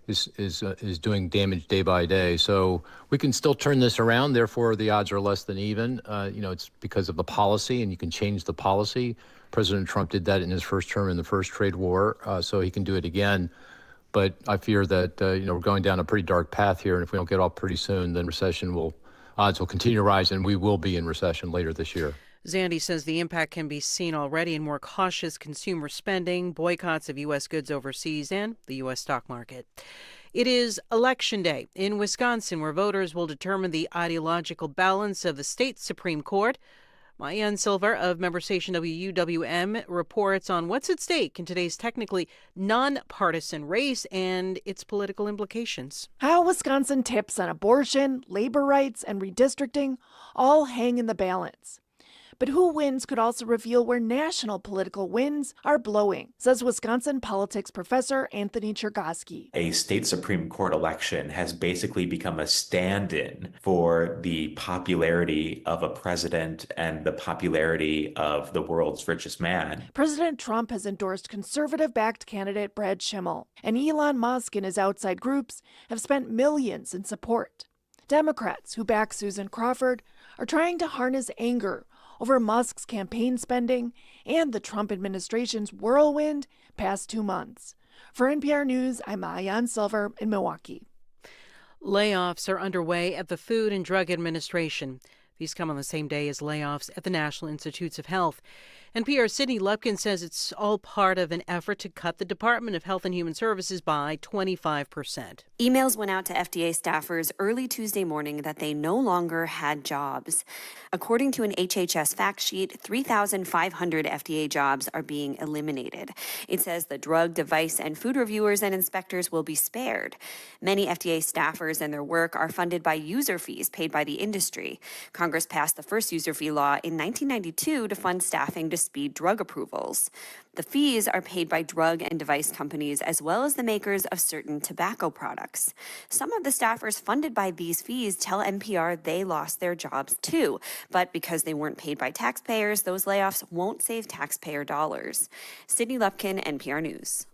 is doing damage day by day. So we can still turn this around. Therefore, the odds are less than even. It's because of the policy, and you can change the policy. President Trump did that in his first term in the first trade war, so he can do it again. But I fear that we're going down a pretty dark path here, and if we don't get off pretty soon, then odds will continue to rise, and we will be in recession later this year. Zandy says the impact can be seen already in more cautious consumer spending, boycotts of U.S. goods overseas, and the U.S. stock market. It is Election Day in Wisconsin, where voters will determine the ideological balance of the state Supreme Court. Mayan Silver of member station WUWM reports on what's at stake in today's technically nonpartisan race and its political implications. How Wisconsin tips on abortion, labor rights, and redistricting all hang in the balance. But who wins could also reveal where national political winds are blowing, says Wisconsin politics professor Anthony Chergosky. A state Supreme Court election has basically become a stand-in for the popularity of a president and the popularity of the world's richest man. President Trump has endorsed conservative-backed candidate Brad Schimmel, and Elon Musk and his outside groups have spent millions in support. Democrats who back Susan Crawford are trying to harness anger over Musk's campaign spending and the Trump administration's whirlwind past 2 months. For NPR News, I'm Mayan Silver in Milwaukee. Layoffs are underway at the Food and Drug Administration. These come on the same day as layoffs at the National Institutes of Health. NPR's Sydney Lupkin says it's all part of an effort to cut the Department of Health and Human Services by 25%. Emails went out to FDA staffers early Tuesday morning that they no longer had jobs. According to an HHS fact sheet, 3,500 FDA jobs are being eliminated. It says the drug, device, and food reviewers and inspectors will be spared. Many FDA staffers and their work are funded by user fees paid by the industry. Congress passed the first user fee law in 1992 to fund staffing to speed drug approvals. The fees are paid by drug and device companies as well as the makers of certain tobacco products. Some of the staffers funded by these fees tell NPR they lost their jobs too, but because they weren't paid by taxpayers, those layoffs won't save taxpayer dollars. Sydney Lupkin, NPR News.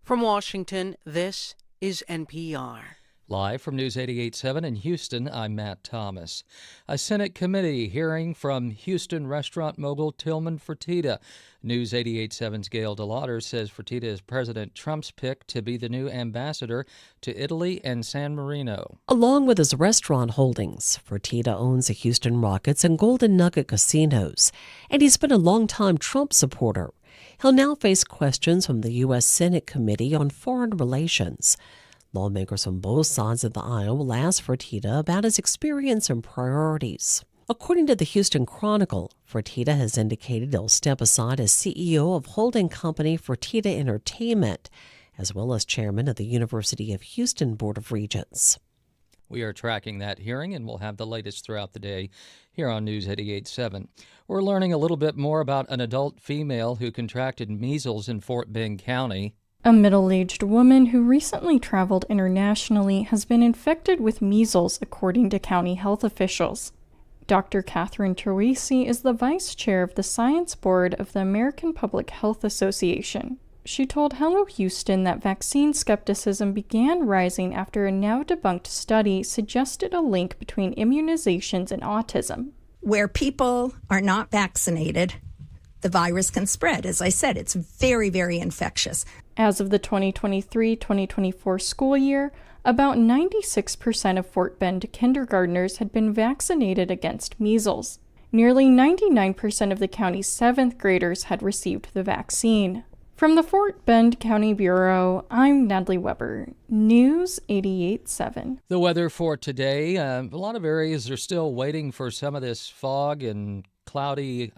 From Washington, this is NPR. Live from News 88.7 in Houston, I'm Matt Thomas. A Senate committee hearing from Houston restaurant mogul Tillman Fertitta. News 88.7's Gail DeLauder says Fertitta is President Trump's pick to be the new ambassador to Italy and San Marino. Along with his restaurant holdings, Fertitta owns the Houston Rockets and Golden Nugget casinos, and he's been a longtime Trump supporter. He'll now face questions from the U.S. Senate Committee on Foreign Relations. Lawmakers on both sides of the aisle will ask Fertitta about his experience and priorities. According to the Houston Chronicle, Fertitta has indicated he'll step aside as CEO of holding company Fertitta Entertainment, as well as chairman of the University of Houston Board of Regents. We are tracking that hearing, and we'll have the latest throughout the day here on News 88.7. We're learning a little bit more about an adult female who contracted measles in Fort Bend County. A middle-aged woman who recently traveled internationally has been infected with measles, according to county health officials. Dr. Catherine Teresi is the vice chair of the Science Board of the American Public Health Association. She told Hello Houston that vaccine skepticism began rising after a now-debunked study suggested a link between immunizations and autism. Where people are not vaccinated, the virus can spread. As I said, it's very, very infectious. As of the 2023-2024 school year, about 96% of Fort Bend kindergartners had been vaccinated against measles. Nearly 99% of the county's 7th graders had received the vaccine. From the Fort Bend County Bureau, I'm Natalie Weber, News 88.7. The weather for today, a lot of areas are still waiting for some of this fog and cloudy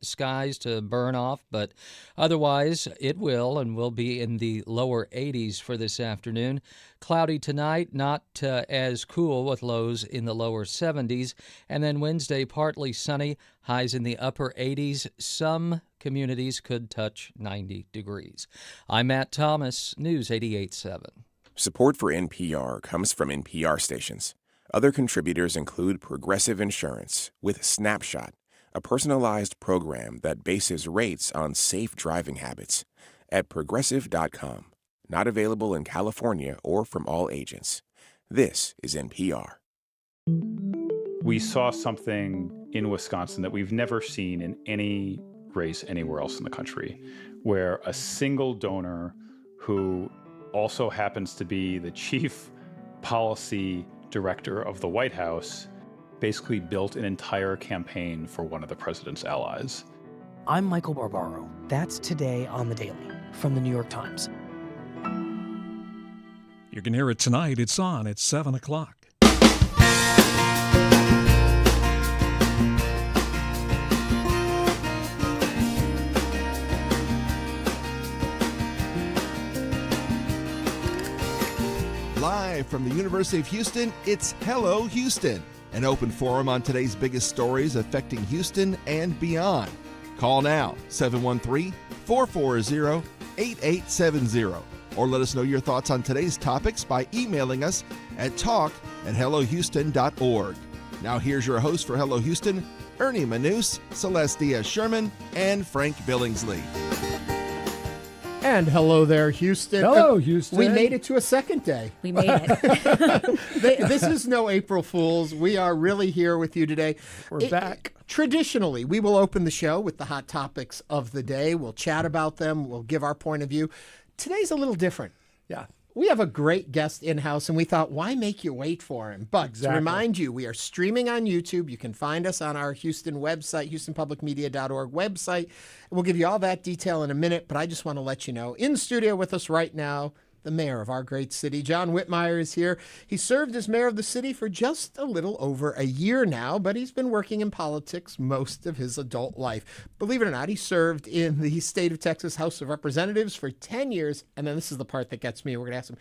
skies to burn off, but otherwise it will and will be in the lower 80s for this afternoon. Cloudy tonight, not as cool with lows in the lower 70s, and then Wednesday partly sunny, highs in the upper 80s. Some communities could touch 90 degrees. I'm Matt Thomas, News 88.7. Support for NPR comes from NPR stations. Other contributors include Progressive Insurance with Snapshot, a personalized program that bases rates on safe driving habits, at Progressive.com. Not available in California or from all agents. This is NPR. We saw something in Wisconsin that we've never seen in any race anywhere else in the country, where a single donor who also happens to be the chief policy director of the White House basically built an entire campaign for one of the president's allies. I'm Michael Barbaro. That's Today on the Daily from the New York Times. You can hear it tonight. It's on at 7 o'clock. Live from the University of Houston, it's Hello Houston, an open forum on today's biggest stories affecting Houston and beyond. Call now, 713-440-8870, or let us know your thoughts on today's topics by emailing us at talk@hellohouston.org. Now here's your host for Hello Houston, Ernie Manous, Celestia Sherman, and Frank Billingsley. And hello there, Houston. Hello, Houston. We made it to a second day. We made it. This is no April Fools. We are really here with you today. We're back. Traditionally, we will open the show with the hot topics of the day. We'll chat about them. We'll give our point of view. Today's a little different. Yeah. We have a great guest in-house, and we thought, why make you wait for him? But to remind you, we are streaming on YouTube. You can find us on our Houston website, houstonpublicmedia.org website. And we'll give you all that detail in a minute, but I just want to let you know, in studio with us right now, the mayor of our great city, John Whitmire, is here. He served as mayor of the city for just a little over a year now, but he's been working in politics most of his adult life. Believe it or not, he served in the state of Texas House of Representatives for 10 years, and then this is the part that gets me. We're going to ask him,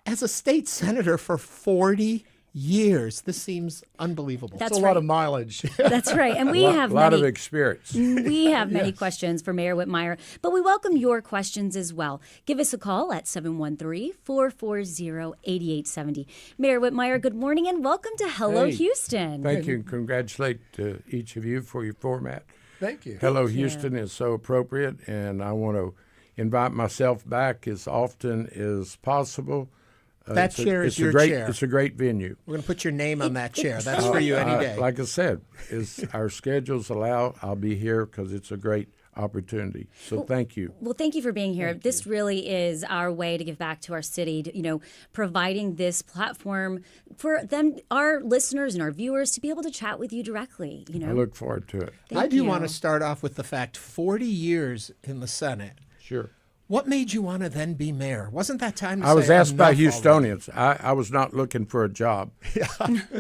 as a state senator for 40 years. This seems unbelievable. That's a lot of mileage. That's right. And we have a lot of experience. We have many questions for Mayor Whitmire, but we welcome your questions as well. Give us a call at 713-440-8870. Mayor Whitmire, good morning and welcome to Hello Houston. Thank you and congratulate each of you for your format. Thank you. Hello Houston is so appropriate, and I want to invite myself back as often as possible. That chair is your chair. It's a great venue. We're going to put your name on that chair. That's for you any day. Like I said, as our schedules allow, I'll be here because it's a great opportunity. So thank you. Well, thank you for being here. This really is our way to give back to our city, providing this platform for them, our listeners and our viewers, to be able to chat with you directly. I look forward to it. I do want to start off with the fact 40 years in the Senate. Sure. What made you want to then be mayor? Wasn't that time to I was asked by Houstonians. Already? I was not looking for a job.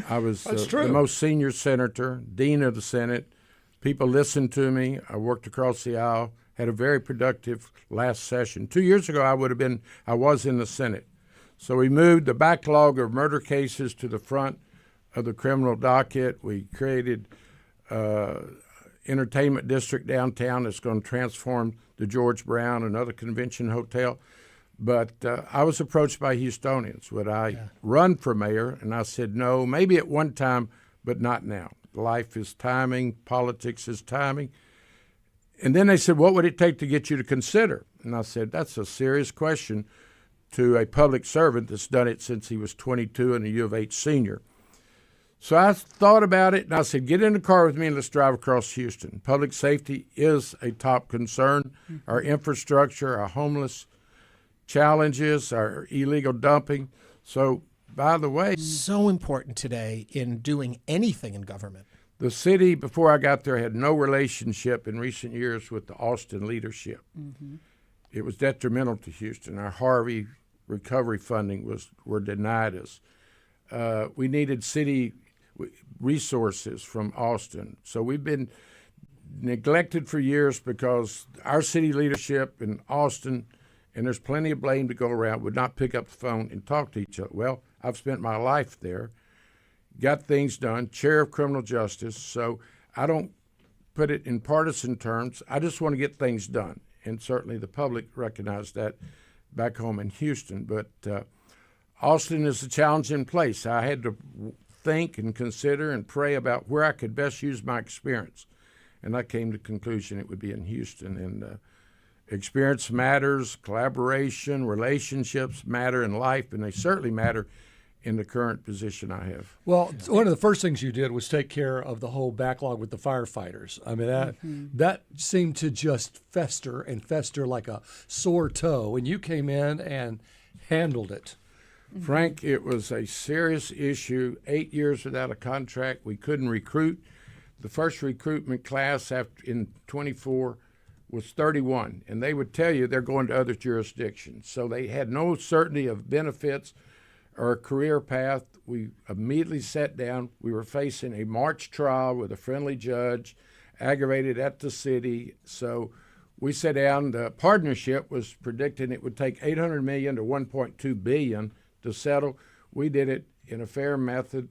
I was the most senior senator, dean of the Senate. People listened to me. I worked across the aisle, had a very productive last session. 2 years ago, I was in the Senate. So we moved the backlog of murder cases to the front of the criminal docket. We created entertainment district downtown that's going to transform the George Brown, another convention hotel. But I was approached by Houstonians. Would I run for mayor? And I said, no, maybe at one time, but not now. Life is timing. Politics is timing. And then they said, what would it take to get you to consider? And I said, that's a serious question to a public servant that's done it since he was 22 and a U of H senior. So I thought about it, and I said, get in the car with me and let's drive across Houston. Public safety is a top concern. Mm-hmm. Our infrastructure, our homeless challenges, our illegal dumping. So, by the way, so important today in doing anything in government. The city, before I got there, had no relationship in recent years with the Austin leadership. Mm-hmm. It was detrimental to Houston. Our Harvey recovery funding were denied us. We needed city resources from Austin. So we've been neglected for years because our city leadership in Austin, and there's plenty of blame to go around, would not pick up the phone and talk to each other. Well, I've spent my life there, got things done, chair of criminal justice, so I don't put it in partisan terms. I just want to get things done, and certainly the public recognized that back home in Houston. But Austin is a challenging place. I had to think and consider and pray about where I could best use my experience. And I came to the conclusion it would be in Houston. And Experience matters, collaboration, relationships matter in life, and they certainly matter in the current position I have. Well, one of the first things you did was take care of the whole backlog with the firefighters. I mean, that seemed to just fester and fester like a sore toe, and you came in and handled it. Frank, it was a serious issue. 8 years without a contract. We couldn't recruit. The first recruitment class in 24 was 31, and they would tell you they're going to other jurisdictions. So they had no certainty of benefits or a career path. We immediately sat down. We were facing a March trial with a friendly judge, aggravated at the city. So we sat down. The partnership was predicting it would take $800 million to $1.2 billion to settle. We did it in a fair method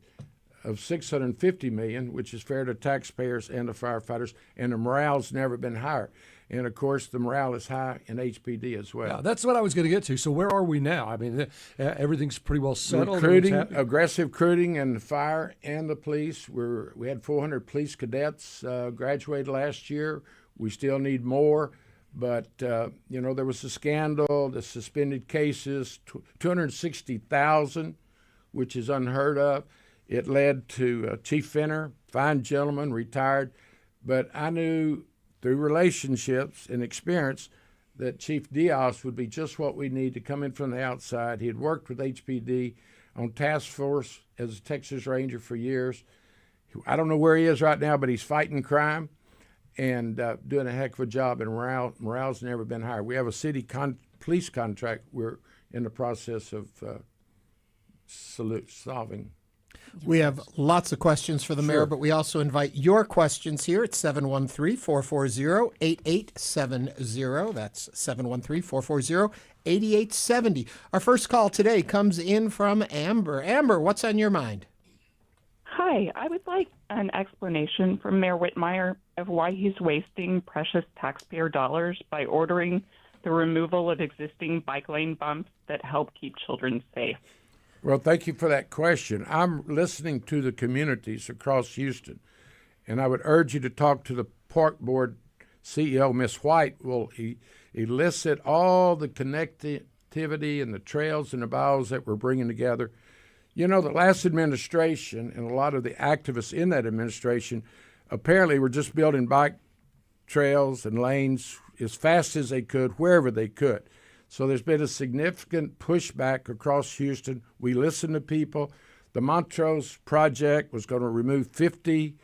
of $650 million, which is fair to taxpayers and the firefighters, and the morale's never been higher. And of course, the morale is high in HPD as well. Yeah, that's what I was going to get to. So where are we now? I mean, everything's pretty well settled. Recruiting, aggressive recruiting in the fire and the police. We had 400 police cadets graduated last year. We still need more. But, there was a scandal, the suspended cases, 260,000, which is unheard of. It led to Chief Fenner, fine gentleman, retired. But I knew through relationships and experience that Chief Diaz would be just what we need to come in from the outside. He had worked with HPD on task force as a Texas Ranger for years. I don't know where he is right now, but he's fighting crime and doing a heck of a job, and morale's never been higher. We have a city police contract we're in the process of solving. We have lots of questions for the mayor, but we also invite your questions here at 713-440-8870. That's 713-440-8870. Our first call today comes in from Amber. Amber, what's on your mind? Hi, I would like an explanation from Mayor Whitmire of why he's wasting precious taxpayer dollars by ordering the removal of existing bike lane bumps that help keep children safe. Well, thank you for that question. I'm listening to the communities across Houston, and I would urge you to talk to the Park Board CEO, Ms. White, will elicit all the connectivity and the trails and the bios that we're bringing together. The last administration and a lot of the activists in that administration apparently were just building bike trails and lanes as fast as they could, wherever they could. So there's been a significant pushback across Houston. We listen to people. The Montrose project was going to remove 50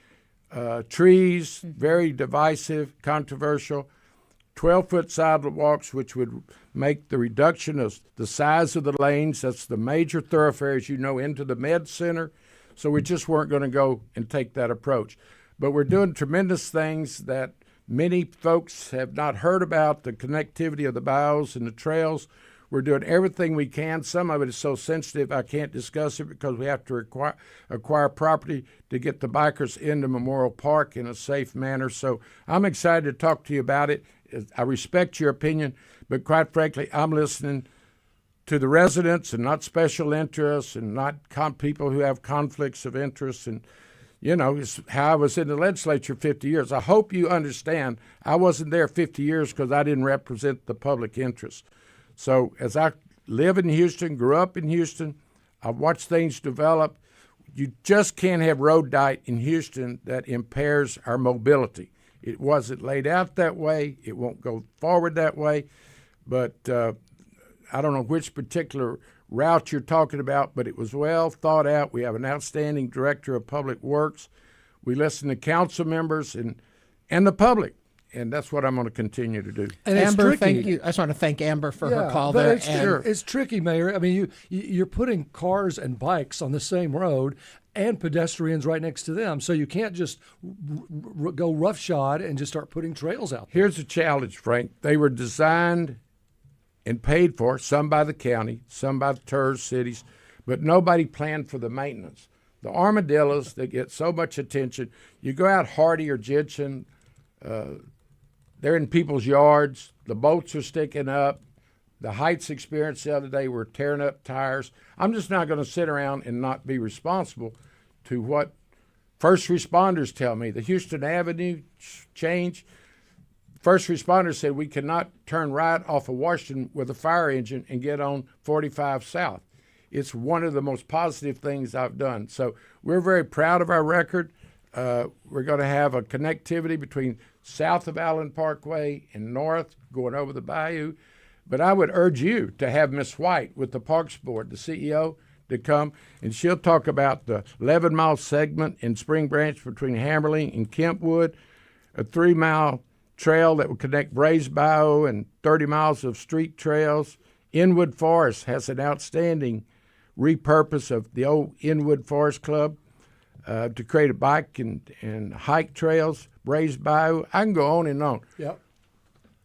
trees, very divisive, controversial. 12-foot sidewalks, which would make the reduction of the size of the lanes. That's the major thoroughfares, into the med center. So we just weren't going to go and take that approach. But we're doing tremendous things that many folks have not heard about, the connectivity of the bios and the trails. We're doing everything we can. Some of it is so sensitive I can't discuss it because we have to acquire property to get the bikers into Memorial Park in a safe manner. So I'm excited to talk to you about it. I respect your opinion, but quite frankly, I'm listening to the residents and not special interests and not people who have conflicts of interest. And it's how I was in the legislature 50 years. I hope you understand I wasn't there 50 years because I didn't represent the public interest. So as I live in Houston, grew up in Houston, I've watched things develop. You just can't have road diet in Houston that impairs our mobility. It wasn't laid out that way. It won't go forward that way. But I don't know which particular route you're talking about, but it was well thought out. We have an outstanding director of public works. We listen to council members and the public, and that's what I'm going to continue to do. And Amber, thank you. I just want to thank Amber for her call there. It's tricky, Mayor. I mean, you're putting cars and bikes on the same road and pedestrians right next to them, so you can't just go roughshod and just start putting trails out there. Here's the challenge, Frank. They were designed and paid for, some by the county, some by the tourist cities, but nobody planned for the maintenance. The armadillos that get so much attention, you go out Hardy or Jensen, they're in people's yards, the boats are sticking up, the Heights experience the other day were tearing up tires. I'm just not going to sit around and not be responsible to what first responders tell me. The Houston Avenue change, First responders said we cannot turn right off of Washington with a fire engine and get on 45 South. It's one of the most positive things I've done. So we're very proud of our record. We're going to have a connectivity between south of Allen Parkway and north going over the bayou. But I would urge you to have Miss White with the Parks Board, the CEO, to come, and she'll talk about the 11-mile segment in Spring Branch between Hammerling and Kentwood, a 3-mile trail that will connect Brays Bayou and 30 miles of street trails. Inwood Forest has an outstanding repurpose of the old Inwood Forest Club to create a bike and hike trails, Brays Bayou. I can go on and on. Yep.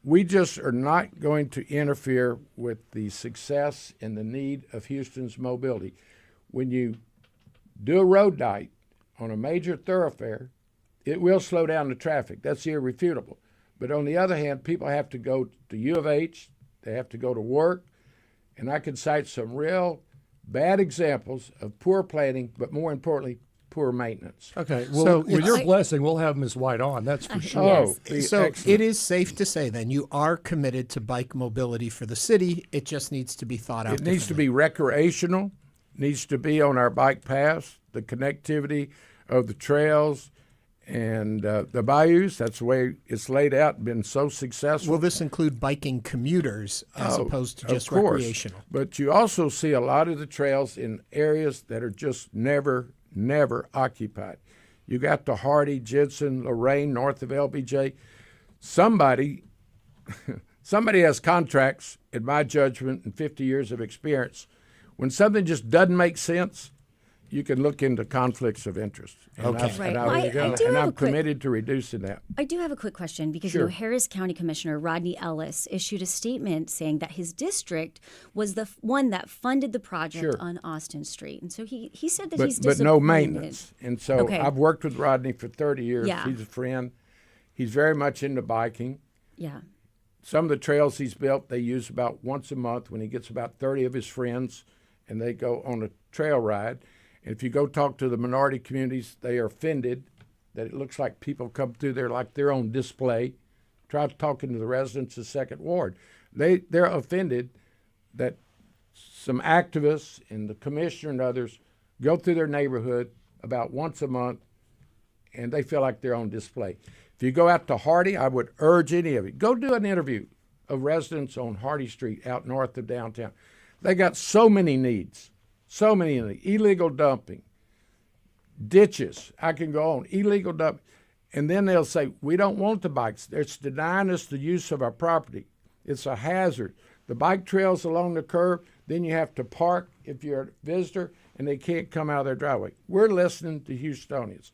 We just are not going to interfere with the success and the need of Houston's mobility. When you do a road dike on a major thoroughfare, it will slow down the traffic. That's irrefutable. But on the other hand, people have to go to U of H, they have to go to work, and I can cite some real bad examples of poor planning, but more importantly, poor maintenance. Okay, well, So with your blessing, we'll have Ms. White on, that's for sure. So excellent. it is safe to say then you are committed to bike mobility for the city. It just needs to be thought out. It needs to be recreational, needs to be on our bike paths, the connectivity of the trails and the bayous. That's the way it's laid out, been so successful. Will this include biking commuters as opposed to just of course. recreational? But you also see a lot of the trails in areas that are just never occupied. You got the Hardy, Jensen, Lorraine, north of LBJ. Somebody has contracts, in my judgment, and 50 years of experience. When something just doesn't make sense, you can look into conflicts of interest. And I'm committed to reducing that. I do have a quick question because Sure. Harris County Commissioner Rodney Ellis issued a statement saying that his district was the one that funded the project Sure. on Austin Street, and so he said that But he's disappointed. no maintenance. And so Okay. I've worked with Rodney for 30 years. Yeah. He's a friend. He's very much into biking. Yeah. Some of the trails he's built, they use about once a month when he gets about 30 of his friends, and they go on a trail ride. And if you go talk to the minority communities, they are offended that it looks like people come through there like they're on display. Try talking to the residents of Second Ward. They're offended that some activists and the commissioner and others go through their neighborhood about once a month, and they feel like they're on display. If you go out to Hardy, I would urge any of you, go do an interview of residents on Hardy Street out north of downtown. They got so many needs. So many illegal dumping, ditches. I can go on, illegal dumping. And then they'll say, we don't want the bikes. It's denying us the use of our property. It's a hazard. The bike trails along the curb, then you have to park if you're a visitor, and they can't come out of their driveway. We're listening to Houstonians.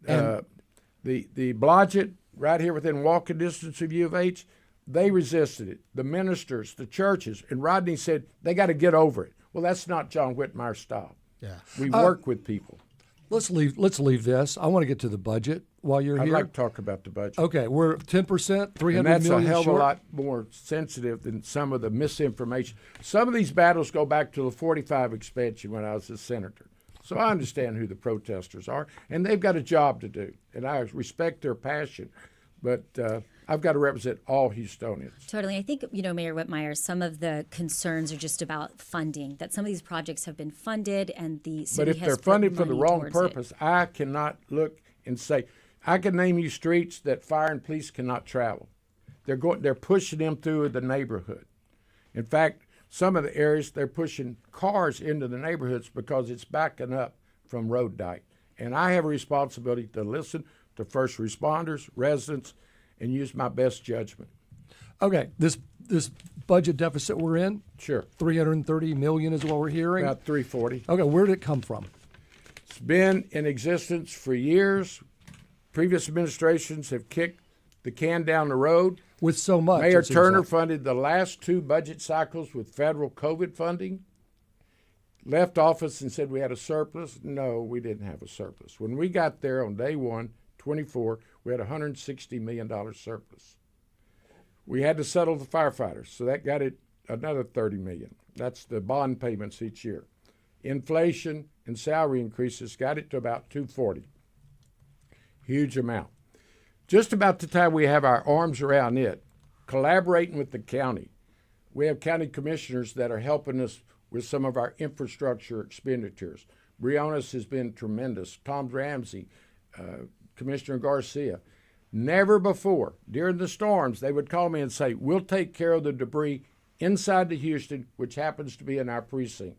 The Blodgett, right here within walking distance of U of H, they resisted it. The ministers, the churches, and Rodney said they got to get over it. Well, that's not John Whitmire's style. Yeah. We work with people. Let's leave this. I want to get to the budget while you're I'd here. like to talk about the budget. Okay, we're 10%, 300 and that's million a hell of short. a lot more sensitive than some of the misinformation. Some of these battles go back to the 45 expansion when I was a senator. So I understand who the protesters are, and they've got a job to do, and I respect their passion. But I've got to represent all Houstonians. Totally. I think, Mayor Whitmire, some of the concerns are just about funding, that some of these projects have been funded and the city But if has they're put funded for the money wrong towards purpose, I cannot look and say, I can name you streets that fire and police cannot travel. They're pushing them through the neighborhood. In fact, some of the areas, they're pushing cars into the neighborhoods because it's backing up from road dike. And I have a responsibility to listen to first responders, residents, and use my best judgment. Okay, this budget deficit we're in, sure, $330 million is what we're hearing. About 340. Okay, where did it come from? It's been in existence for years. Previous administrations have kicked the can down the road. With so much. Mayor Turner funded the last 2 budget cycles with federal COVID funding. Left office and said we had a surplus. No, we didn't have a surplus. When we got there on day 1, 24, we had a $160 million surplus. We had to settle the firefighters, so that got it another $30 million. That's the bond payments each year. Inflation and salary increases got it to about $240. Huge amount. just about the time we have our arms around it, collaborating with the county, we have county commissioners that are helping us with some of our infrastructure expenditures. Briones has been tremendous. Tom Ramsey, Commissioner Garcia. Never before, during the storms, they would call me and say, we'll take care of the debris inside the Houston, which happens to be in our precinct.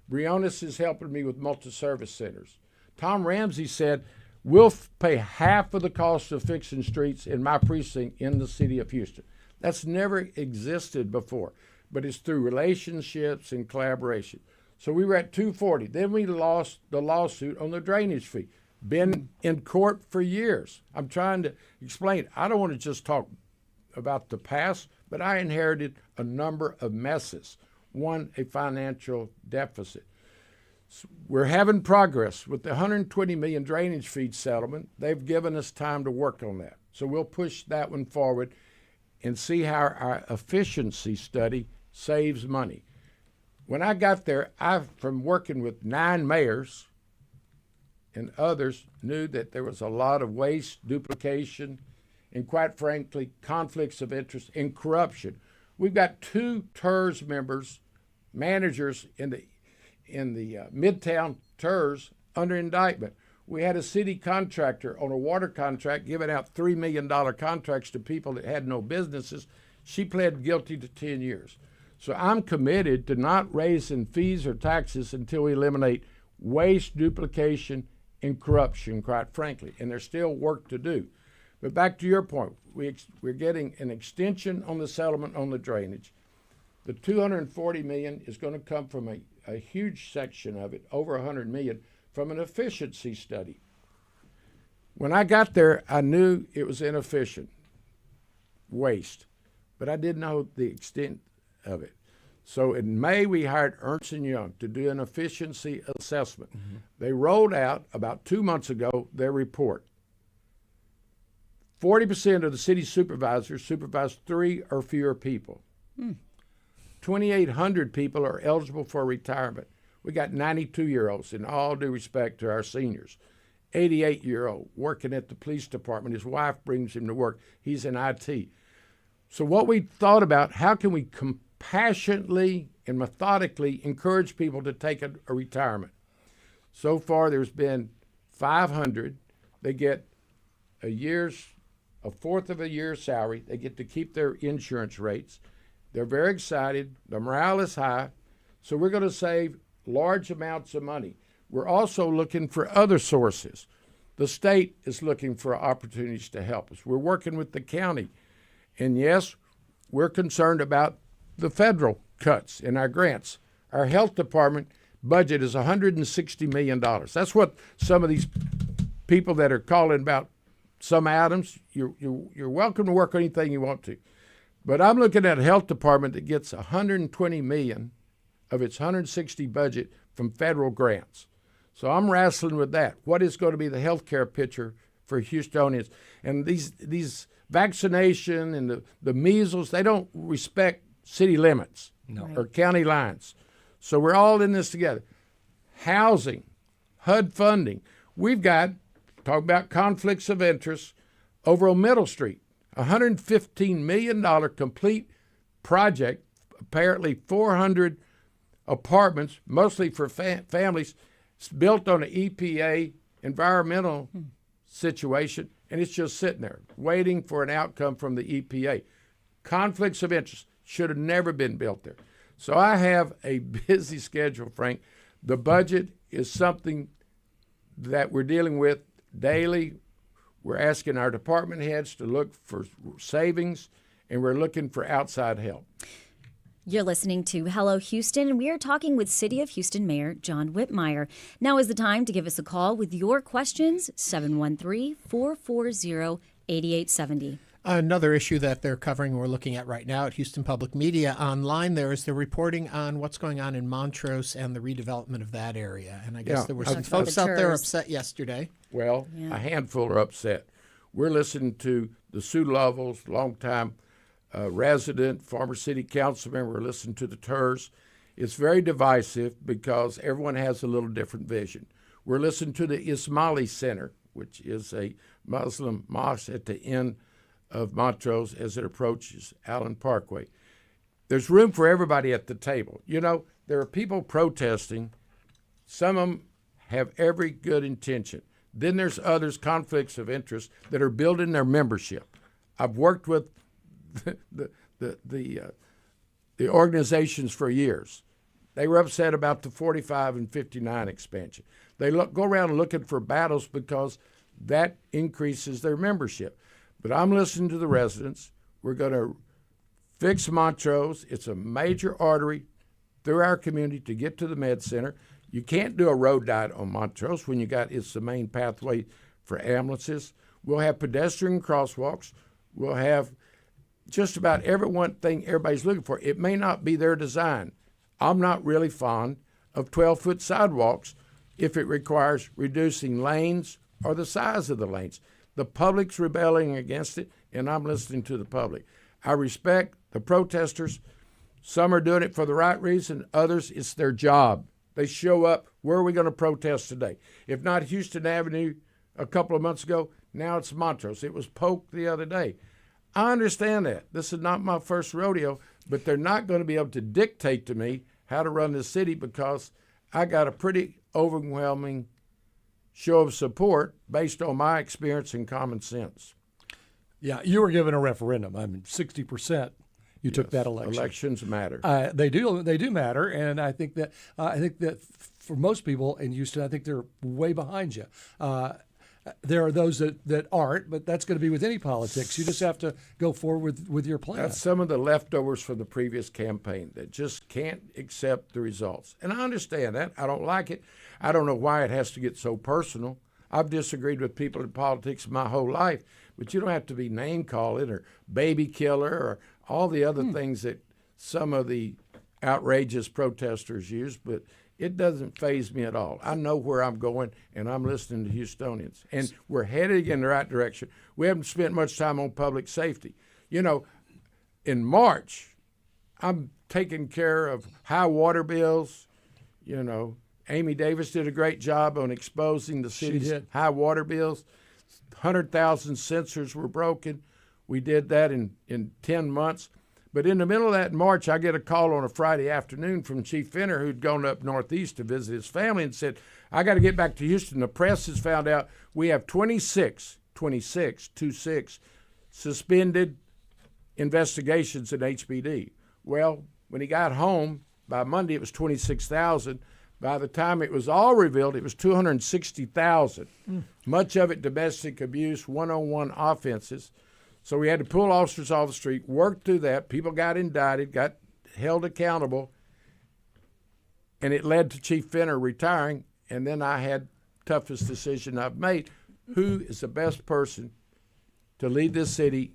Briones is helping me with multi-service centers. Tom Ramsey said, we'll pay half of the cost of fixing streets in my precinct in the city of Houston. That's never existed before, but it's through relationships and collaboration. So we were at 240. Then we lost the lawsuit on the drainage fee. Been in court for years. I'm trying to explain. I don't want to just talk about the past, but I inherited a number of messes. One, a financial deficit. So we're having progress with the $120 million drainage fee settlement. They've given us time to work on that. So we'll push that one forward and see how our efficiency study saves money. When I got there, from working with 9 mayors and others, knew that there was a lot of waste, duplication, and quite frankly, conflicts of interest and corruption. We've got 2 TERS members, managers in the Midtown TERS under indictment. We had a city contractor on a water contract giving out $3 million contracts to people that had no businesses. She pled guilty to 10 years. So I'm committed to not raising fees or taxes until we eliminate waste, duplication, and corruption, quite frankly. And there's still work to do. But back to your point, we're getting an extension on the settlement on the drainage. The $240 million is going to come from a huge section of it, over $100 million, from an efficiency study. When I got there, I knew it was inefficient, waste, but I didn't know the extent of it. So in May, we hired Ernst & Young to do an efficiency assessment. Mm-hmm. They rolled out about 2 months ago their report. 40% of the city supervisors supervise 3 or fewer people. 2,800 people are eligible for retirement. We got 92-year-olds, in all due respect to our seniors. 88-year-old working at the police department. His wife brings him to work. He's in IT. So what we thought about, how can we compassionately and methodically encourage people to take a retirement? So far, there's been 500. They get a fourth of a year's salary. They get to keep their insurance rates. They're very excited. The morale is high. So we're going to save large amounts of money. We're also looking for other sources. The state is looking for opportunities to help us. We're working with the county. And yes, we're concerned about the federal cuts in our grants. Our health department budget is $160 million. That's what some of these people that are calling about some items, you're welcome to work on anything you want to. But I'm looking at a health department that gets $120 million of its $160 budget from federal grants. So I'm wrestling with that. What is going to be the health care picture for Houstonians? And these vaccination and the measles, they don't respect city limits or county lines. So we're all in this together. Housing, HUD funding. We've got, talk about conflicts of interest, over on Middle Street, $115 million complete project, apparently 400 apartments, mostly for families. It's built on an EPA environmental situation, and it's just sitting there waiting for an outcome from the EPA. Conflicts of interest should have never been built there. So I have a busy schedule, Frank. The budget is something that we're dealing with daily. We're asking our department heads to look for savings, and we're looking for outside help. You're listening to Hello Houston, and we are talking with City of Houston Mayor John Whitmire. Now is the time to give us a call with your questions, 713-440-8870. Another issue that they're covering, we're looking at right now at Houston Public Media Online, there is the reporting on what's going on in Montrose and the redevelopment of that area. And I guess there were some folks out there upset yesterday. Well, a handful are upset. We're listening to the Sue Lovell's, longtime resident, former city council member, listening to the TERS. It's very divisive because everyone has a little different vision. We're listening to the Ismaili Center which is a Muslim mosque at the end of Montrose as it approaches Allen Parkway. There's room for everybody at the table. You know, there are people protesting. Some of them have every good intention. Then there's others, conflicts of interest, that are building their membership. I've worked with the organizations for years. They were upset about the 45 and 59 expansion. They go around looking for battles because that increases their membership. But I'm listening to the residents. We're going to fix Montrose. It's a major artery through our community to get to the med center. You can't do a road diet on Montrose when it's the main pathway for ambulances. We'll have pedestrian crosswalks. We'll have just about every one thing everybody's looking for. It may not be their design. I'm not really fond of 12-foot sidewalks if it requires reducing lanes or the size of the lanes. The public's rebelling against it, and I'm listening to the public. I respect the protesters. Some are doing it for the right reason. Others, it's their job. They show up. Where are we going to protest today? If not Houston Avenue a couple of months ago, now it's Montrose. It was Polk the other day. I understand that. This is not my first rodeo, but they're not going to be able to dictate to me how to run the city because I got a pretty overwhelming show of support based on my experience and common sense. Yeah, you were given a referendum. I mean, 60%. You took that election. Elections matter. They do matter, and I think that for most people in Houston, I think they're way behind you. There are those that aren't, but that's going to be with any politics. You just have to go forward with your plan. That's some of the leftovers from the previous campaign that just can't accept the results. And I understand that. I don't like it. I don't know why it has to get so personal. I've disagreed with people in politics my whole life, but you don't have to be name-calling or baby killer or all the other things that some of the outrageous protesters use, but it doesn't faze me at all. I know where I'm going, and I'm listening to Houstonians. And we're headed in the right direction. We haven't spent much time on public safety. You know, in March, I'm taking care of high water bills. You know, Amy Davis did a great job on exposing the city's high water bills. 100,000 sensors were broken. We did that in 10 months. But in the middle of that in March, I get a call on a Friday afternoon from Chief Fenner, who'd gone up northeast to visit his family, and said, I got to get back to Houston. The press has found out we have 26 suspended investigations in HPD. Well, when he got home, by Monday it was 26,000. By the time it was all revealed, it was 260,000. Much of it domestic abuse, one-on-one offenses. So we had to pull officers off the street, work through that. People got indicted, got held accountable, and it led to Chief Fenner retiring. And then I had toughest decision I've made. Who is the best person to lead this city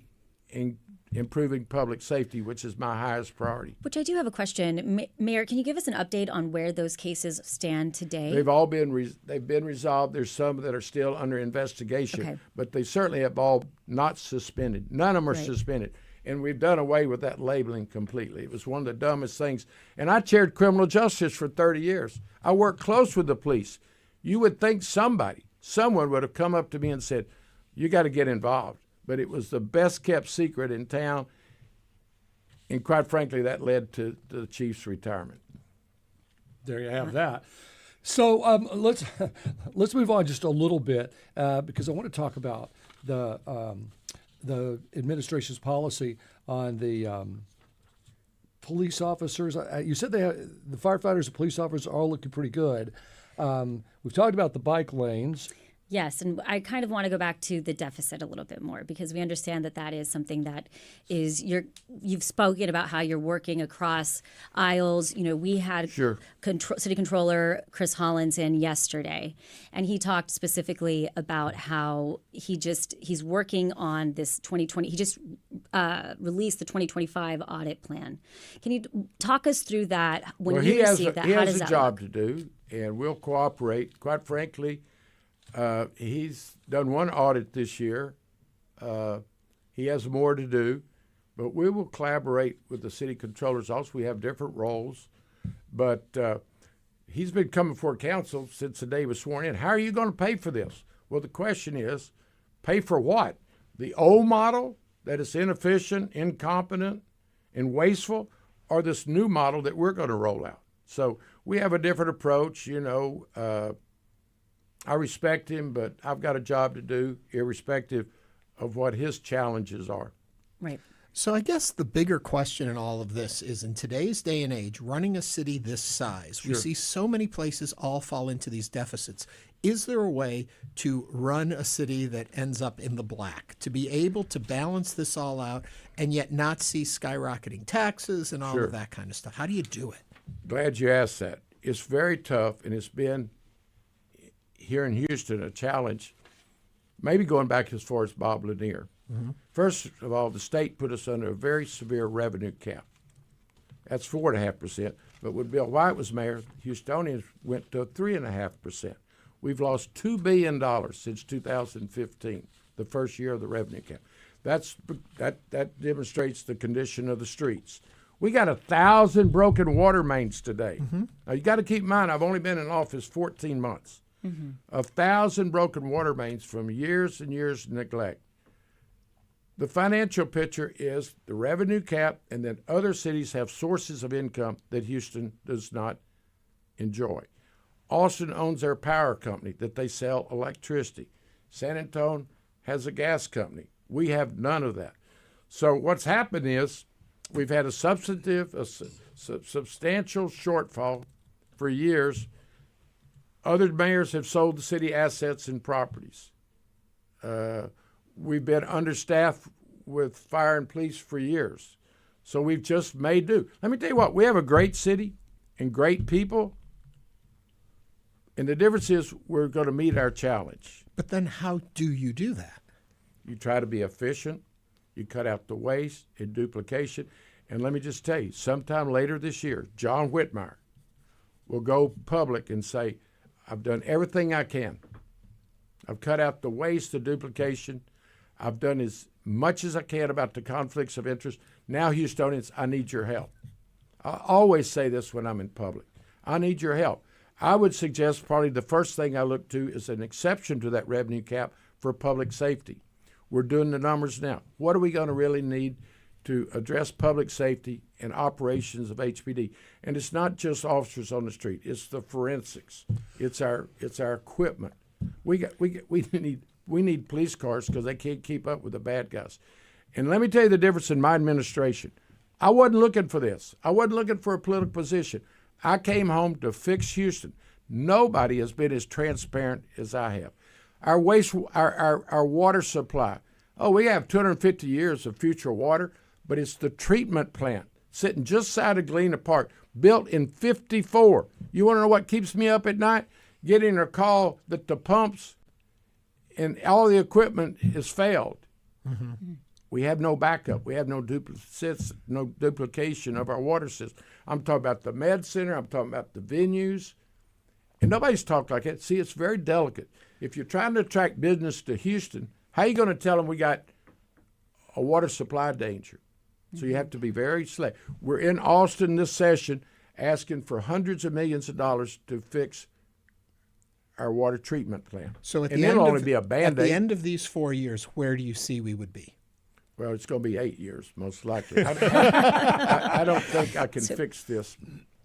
in improving public safety, which is my highest priority? Which I do have a question. Mayor, can you give us an update on where those cases stand today? They've all been they've been resolved. There's some that are still under investigation, but they certainly have all not suspended. None of them are suspended. And we've done away with that labeling completely. It was one of the dumbest things. And I chaired criminal justice for 30 years. I worked close with the police. You would think someone would have come up to me and said, you got to get involved. But it was the best kept secret in town. And quite frankly, that led to the chief's retirement. There you have that. So let's move on just a little bit because I want to talk about the administration's policy on the police officers. You said the firefighters and police officers are all looking pretty good. We've talked about the bike lanes. Yes, and I kind of want to go back to the deficit a little bit more because we understand that is something that is you've spoken about how you're working across aisles. You know, we had City Controller Chris Hollins in yesterday, and he talked specifically about how he's working on this 2020. He just released the 2025 audit plan. Can you talk us through that? When you receive that, how does that work? He has a job to do, and we'll cooperate. Quite frankly. He's done one audit this year. He has more to do, but we will collaborate with the city controller's office. We have different roles, but he's been coming before council since the day he was sworn in. How are you going to pay for this? Well, the question is, pay for what? The old model that is inefficient, incompetent, and wasteful, or this new model that we're going to roll out? So we have a different approach. I respect him, but I've got a job to do, irrespective of what his challenges are. Right. So I guess the bigger question in all of this is, in today's day and age, running a city this size, we see so many places all fall into these deficits. Is there a way to run a city that ends up in the black, to be able to balance this all out and yet not see skyrocketing taxes and all of that kind of stuff? How do you do it? Glad you asked that. It's very tough, and it's been here in Houston a challenge, maybe going back as far as Bob Lanier. Mm-hmm. First of all, the state put us under a very severe revenue cap. That's 4.5%. But when Bill White was mayor, Houstonians went to 3.5%. We've lost $2 billion since 2015, the first year of the revenue cap. That demonstrates the condition of the streets. We got 1,000 broken water mains today. Mm-hmm. Now, you got to keep in mind, I've only been in office 14 months. 1,000 broken water mains from years and years of neglect. The financial picture is the revenue cap, and then other cities have sources of income that Houston does not enjoy. Austin owns their power company that they sell electricity. San Antonio has a gas company. We have none of that. So what's happened is we've had a substantial shortfall for years. Other mayors have sold the city assets and properties. We've been understaffed with fire and police for years. So we've just made do. Let me tell you what, we have a great city and great people. And the difference is we're going to meet our challenge. But then how do you do that? You try to be efficient. You cut out the waste and duplication. And let me just tell you, sometime later this year, John Whitmire will go public and say, I've done everything I can. I've cut out the waste, the duplication. I've done as much as I can about the conflicts of interest. Now, Houstonians, I need your help. I always say this when I'm in public. I need your help. I would suggest probably the first thing I look to is an exception to that revenue cap for public safety. We're doing the numbers now. What are we going to really need to address public safety and operations of HPD? And it's not just officers on the street. It's the forensics. It's our equipment. We need police cars because they can't keep up with the bad guys. And let me tell you the difference in my administration. I wasn't looking for this. I wasn't looking for a political position. I came home to fix Houston. Nobody has been as transparent as I have. Our water supply. Oh, we have 250 years of future water, but it's the treatment plant sitting just side of Galena Park, built in 54. You want to know what keeps me up at night? Getting a call that the pumps and all the equipment has failed. Mm-hmm. We have no backup. We have no duplication of our water system. I'm talking about the med center. I'm talking about the venues. And nobody's talked like that. See, it's very delicate. If you're trying to attract business to Houston, how are you going to tell them we got a water supply danger? So you have to be very select. We're in Austin this session asking for hundreds of millions of dollars to fix our water treatment plant. So at and the it'll end only be a Band-Aid. At the end of these 4 years, where do you see we would be? Well, it's going to be 8 years, most likely. I don't think I can fix this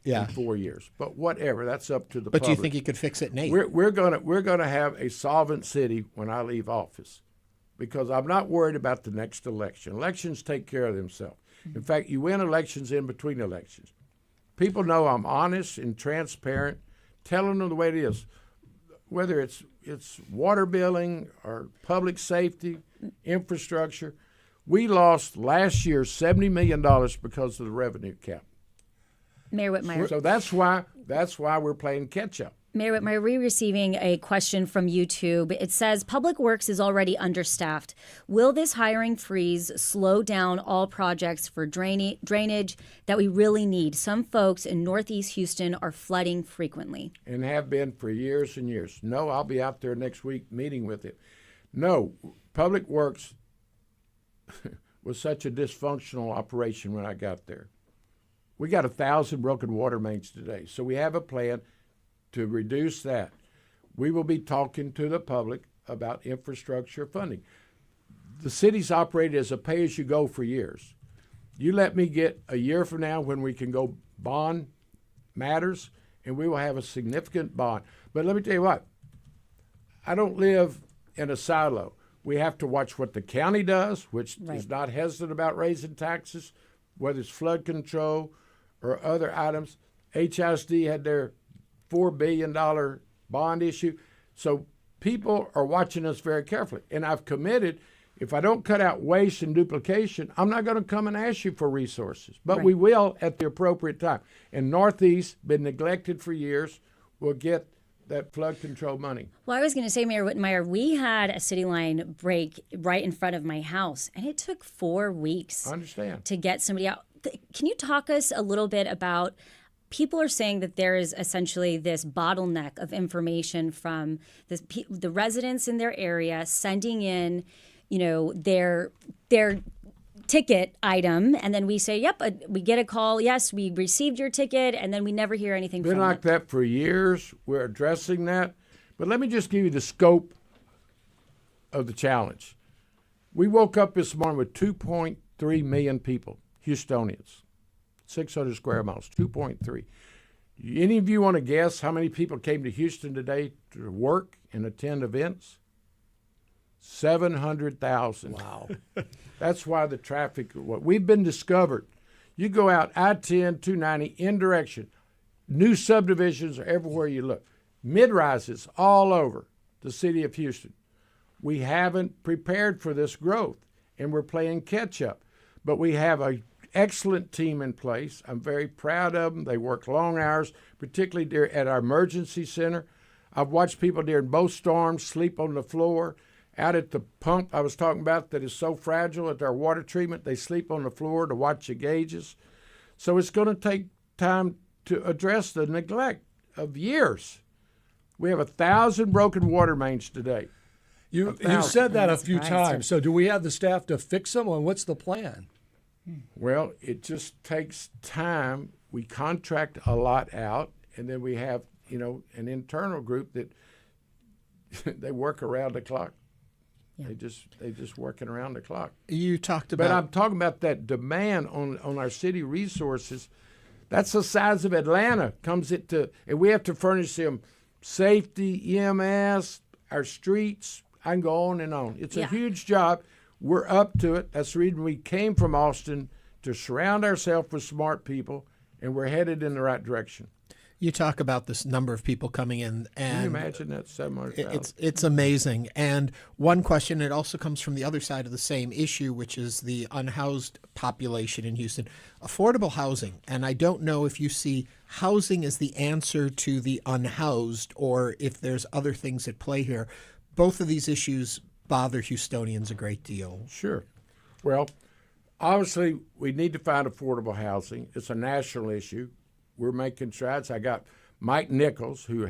in 4 years. But whatever, that's up to the public. But do you think you could fix it in 8? We're gonna have a solvent city when I leave office, because I'm not worried about the next election. Elections take care of themselves. In fact, you win elections in between elections. People know I'm honest and transparent, telling them the way it is, whether it's water billing or public safety, infrastructure. We lost last year $70 million because of the revenue cap. Mayor Whitmire. So that's why we're playing catch up. Mayor Whitmire, we're receiving a question from YouTube. It says, Public Works is already understaffed. Will this hiring freeze slow down all projects for drainage that we really need? Some folks in Northeast Houston are flooding frequently. And have been for years and years. No, I'll be out there next week meeting with it. No, Public Works was such a dysfunctional operation when I got there. We got 1,000 broken water mains today, so we have a plan to reduce that. We will be talking to the public about infrastructure funding. The city's operated as a pay-as-you-go for years. You let me get a year from now when we can go bond matters, and we will have a significant bond. But let me tell you what, I don't live in a silo. We have to watch what the county does, which is not hesitant about raising taxes, whether it's flood control or other items. HISD had their $4 billion bond issue. So people are watching us very carefully. And I've committed, if I don't cut out waste and duplication, I'm not going to come and ask you for resources. But we will at the appropriate time. And Northeast, been neglected for years, will get that flood control money. Well, I was going to say, Mayor Whitmire, we had a city line break right in front of my house, and it took 4 weeks. I understand. To get somebody out. Can you talk us a little bit about, people are saying that there is essentially this bottleneck of information from the residents in their area sending in, their ticket item, and then we say, yep, we get a call, yes, we received your ticket, and then we never hear anything from it. Been like that for years. We're addressing that. But let me just give you the scope of the challenge. We woke up this morning with 2.3 million people, Houstonians, 600 square miles, 2.3. Any of you want to guess how many people came to Houston today to work and attend events? 700,000. Wow. That's why the traffic, we've been discovered. You go out I-10, 290, in direction. New subdivisions are everywhere you look. Mid-rises all over the city of Houston. We haven't prepared for this growth, and we're playing catch up. But we have an excellent team in place. I'm very proud of them. They work long hours, particularly at our emergency center. I've watched people during both storms sleep on the floor. Out at the pump I was talking about that is so fragile at our water treatment, they sleep on the floor to watch the gauges. So it's going to take time to address the neglect of years. We have 1,000 broken water mains today. You said that a few times. So do we have the staff to fix them, or what's the plan? Well, it just takes time. We contract a lot out, and then we have, an internal group that they work around the clock. Yeah. They just working around the clock. You talked about, but I'm talking about that demand on our city resources. That's the size of Atlanta. And we have to furnish them safety, EMS, our streets. I can go on and on. It's a huge job. We're up to it. That's the reason we came from Austin, to surround ourselves with smart people, and we're headed in the right direction. You talk about this number of people coming in, and can you imagine that 700,000? It's amazing. And one question, it also comes from the other side of the same issue, which is the unhoused population in Houston. Affordable housing. And I don't know if you see housing as the answer to the unhoused, or if there's other things at play here. Both of these issues bother Houstonians a great deal. Sure. Well, obviously, we need to find affordable housing. It's a national issue. We're making strides. I got Mike Nichols, who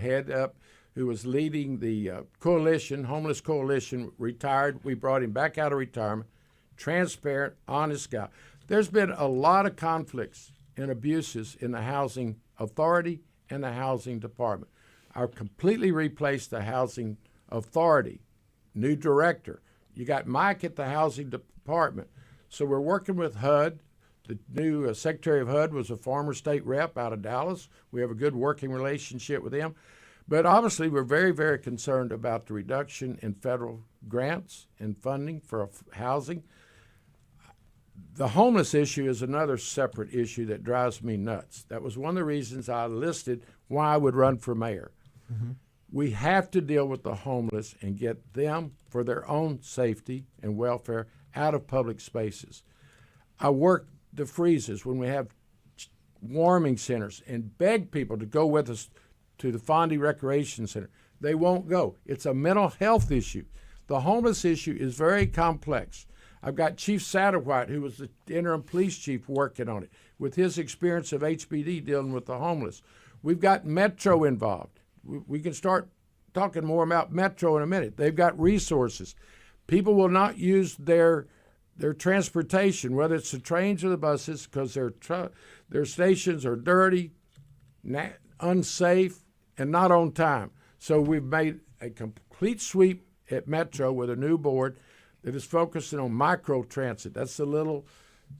was leading the coalition, homeless coalition, retired. We brought him back out of retirement. Transparent, honest guy. There's been a lot of conflicts and abuses in the housing authority and the housing department. I've completely replaced the housing authority, new director. You got Mike at the housing department. So we're working with HUD. The new Secretary of HUD was a former state rep out of Dallas. We have a good working relationship with him. But obviously, we're very, very concerned about the reduction in federal grants and funding for housing. The homeless issue is another separate issue that drives me nuts. That was one of the reasons I listed why I would run for mayor. Mm-hmm. We have to deal with the homeless and get them, for their own safety and welfare, out of public spaces. I work the freezes when we have warming centers and beg people to go with us to the Fondy Recreation Center. They won't go. It's a mental health issue. The homeless issue is very complex. I've got Chief Satterwhite, who was the interim police chief, working on it with his experience of HPD dealing with the homeless. We've got Metro involved. We can start talking more about Metro in a minute. They've got resources. People will not use their transportation, whether it's the trains or the buses, because their stations are dirty, unsafe, and not on time. So we've made a complete sweep at Metro with a new board that is focusing on micro-transit. That's the little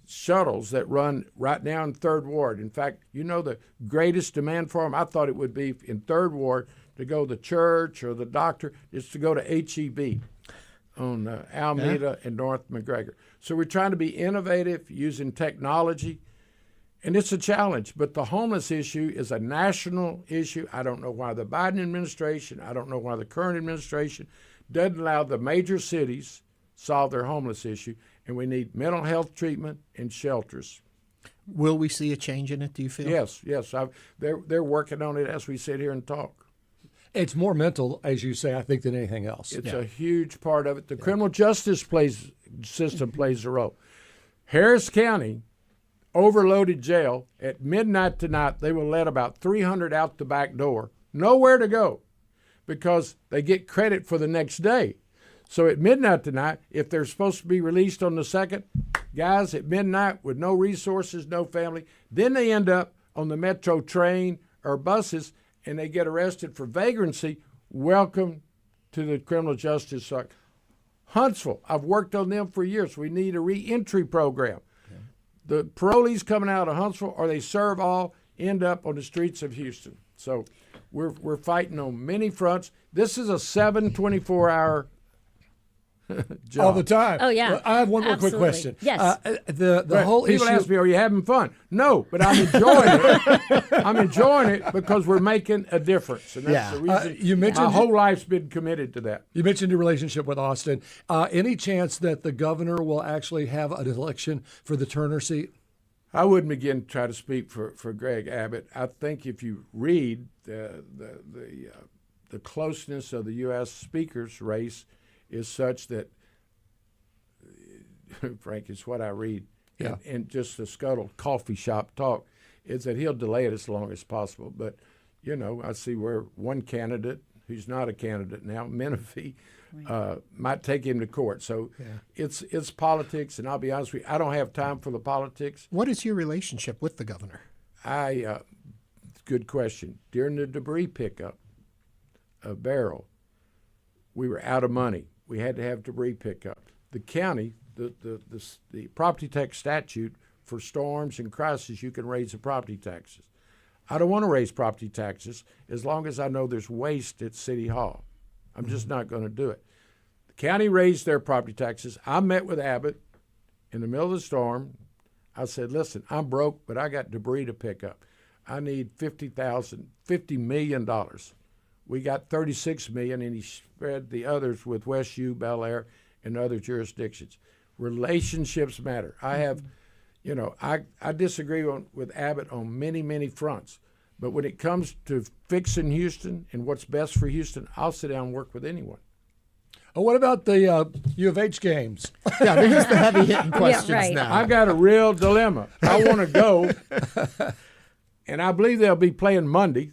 shuttles that run right now in 3rd Ward. In fact, the greatest demand for them, I thought it would be in 3rd Ward to go to the church or the doctor, is to go to HEB on Alameda and North McGregor. So we're trying to be innovative using technology, and it's a challenge. But the homeless issue is a national issue. I don't know why the Biden administration, I don't know why the current administration doesn't allow the major cities solve their homeless issue, and we need mental health treatment and shelters. Will we see a change in it, do you feel? Yes. They're working on it as we sit here and talk. It's more mental, as you say, I think, than anything else. It's a huge part of it. The criminal justice system plays a role. Harris County, overloaded jail, at midnight tonight, they will let about 300 out the back door, nowhere to go, because they get credit for the next day. So at midnight tonight, if they're supposed to be released on the 2nd, guys at midnight with no resources, no family, then they end up on the Metro train or buses, and they get arrested for vagrancy. Welcome to the criminal justice cycle. Huntsville, I've worked on them for years. We need a reentry program. Okay. The parolees coming out of Huntsville, or they serve all, end up on the streets of Houston. So we're fighting on many fronts. This is a 24-hour job. All the time. Oh, yeah. I have one more quick Absolutely. question. Yes. The whole people issue. ask me, are you having fun? No, but I'm enjoying it. I'm enjoying it because we're making a difference. And that's the reason you mentioned my whole life's been committed to that. You mentioned your relationship with Austin. Any chance that the governor will actually have an election for the Turner seat? I wouldn't begin to try to speak for Greg Abbott. I think if you read the closeness of the U.S. Speaker's race is such that, Frank, it's what I read, and just the scuttle coffee shop talk, is that he'll delay it as long as possible. But, I see where one candidate who's not a candidate now, Menifee, might take him to court. So it's politics, and I'll be honest with you, I don't have time for the politics. What is your relationship with the governor? Good question. During the debris pickup of Barrow, we were out of money. We had to have debris pickup. The county, the property tax statute for storms and crises, you can raise the property taxes. I don't want to raise property taxes as long as I know there's waste at City Hall. I'm just not going to do it. The county raised their property taxes. I met with Abbott in the middle of the storm. I said, listen, I'm broke, but I got debris to pick up. I need $50 million. We got $36 million, and he spread the others with West U, Bel Air, and other jurisdictions. Relationships matter. I have, I disagree with Abbott on many, many fronts. But when it comes to fixing Houston and what's best for Houston, I'll sit down and work with anyone. Oh, what about the U of H games? Yeah, here's the heavy-hitting questions now. I got a real dilemma. I want to go, and I believe they'll be playing Monday.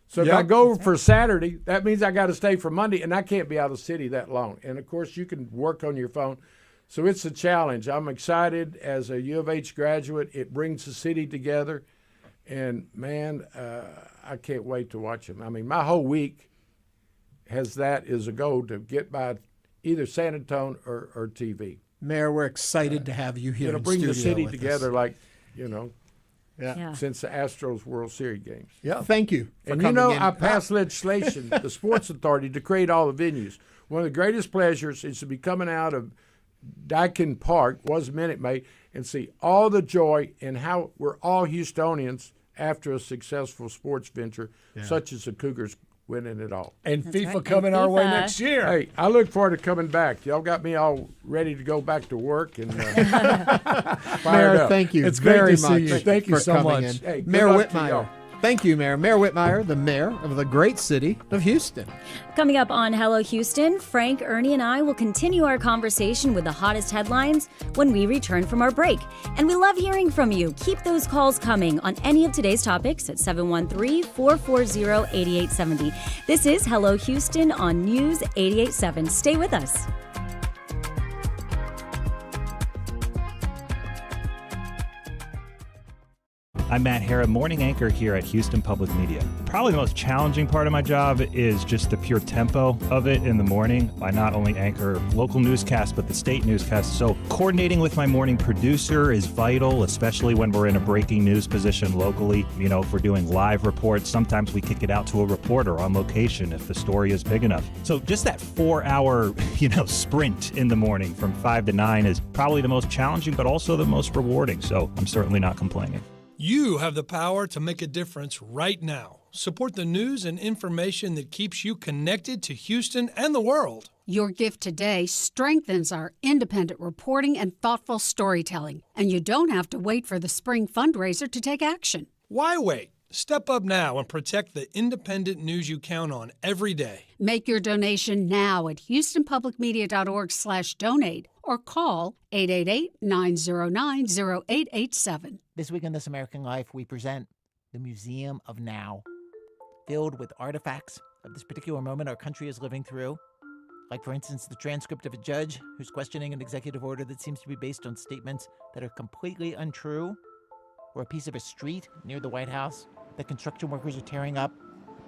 So if I go for Saturday, that means I got to stay for Monday, and I can't be out of the city that long. And, of course, you can work on your phone. So it's a challenge. I'm excited as a U of H graduate. It brings the city together. And, man, I can't wait to watch them. I mean, my whole week has that as a goal to get by either San Antonio or TV. Mayor, we're excited to have you here in bring studio the city with together us. like, Yeah. since the Astros World Series games. Yeah. Thank you for and coming in. I passed legislation, the Sports Authority, to create all the venues. One of the greatest pleasures is to be coming out of Dyken Park, was Minute Maid, and see all the joy and how we're all Houstonians after a successful sports venture, such as the Cougars winning it all. And FIFA coming our way next year. Hey, I look forward to coming back. Y'all got me all ready to go back to work. And Mayor, thank you very much. Thank you so much. Hey, Mayor Whitmire. Thank you, Mayor. Mayor Whitmire, the mayor of the great city of Houston. Coming up on Hello Houston, Frank, Ernie, and I will continue our conversation with the hottest headlines when we return from our break. And we love hearing from you. Keep those calls coming on any of today's topics at 713-440-8870. This is Hello Houston on News 88.7. Stay with us. I'm Matt Hara, morning anchor here at Houston Public Media. Probably the most challenging part of my job is just the pure tempo of it in the morning. I not only anchor local newscasts, but the state newscasts. So coordinating with my morning producer is vital, especially when we're in a breaking news position locally. You know, if we're doing live reports, sometimes we kick it out to a reporter on location if the story is big enough. So just that 4-hour, sprint in the morning from 5 to 9 is probably the most challenging, but also the most rewarding. So I'm certainly not complaining. You have the power to make a difference right now. Support the news and information that keeps you connected to Houston and the world. Your gift today strengthens our independent reporting and thoughtful storytelling, and you don't have to wait for the spring fundraiser to take action. Why wait? Step up now and protect the independent news you count on every day. Make your donation now at houstonpublicmedia.org/donate or call 888-909-0887. This week in This American Life, we present the Museum of Now, filled with artifacts of this particular moment our country is living through. Like, for instance, the transcript of a judge who's questioning an executive order that seems to be based on statements that are completely untrue, or a piece of a street near the White House that construction workers are tearing up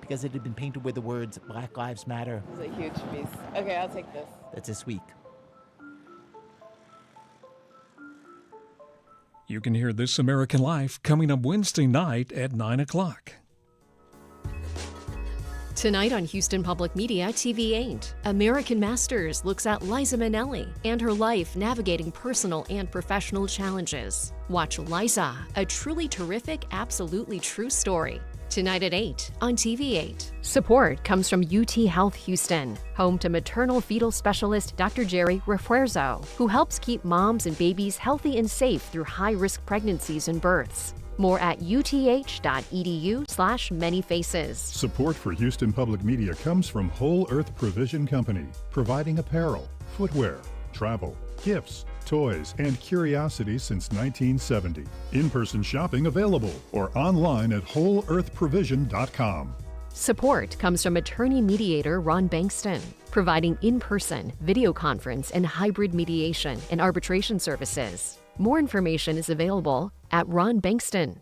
because it had been painted with the words Black Lives Matter. It's a huge piece. Okay, I'll take this. That's this week. You can hear This American Life coming up Wednesday night at 9 o'clock. Tonight on Houston Public Media TV8, American Masters looks at Liza Minnelli and her life navigating personal and professional challenges. Watch Liza, a truly terrific, absolutely true story. Tonight at 8 on TV8. Support comes from UT Health Houston, home to maternal fetal specialist Dr. Jerry Refuerzo, who helps keep moms and babies healthy and safe through high-risk pregnancies and births. More at uth.edu/manyfaces. Support for Houston Public Media comes from Whole Earth Provision Company, providing apparel, footwear, travel, gifts, toys, and curiosities since 1970. In-person shopping available or online at wholeearthprovision.com. Support comes from attorney mediator Ron Bankston, providing in-person, video conference, and hybrid mediation and arbitration services. More information is available at ronbankston.com.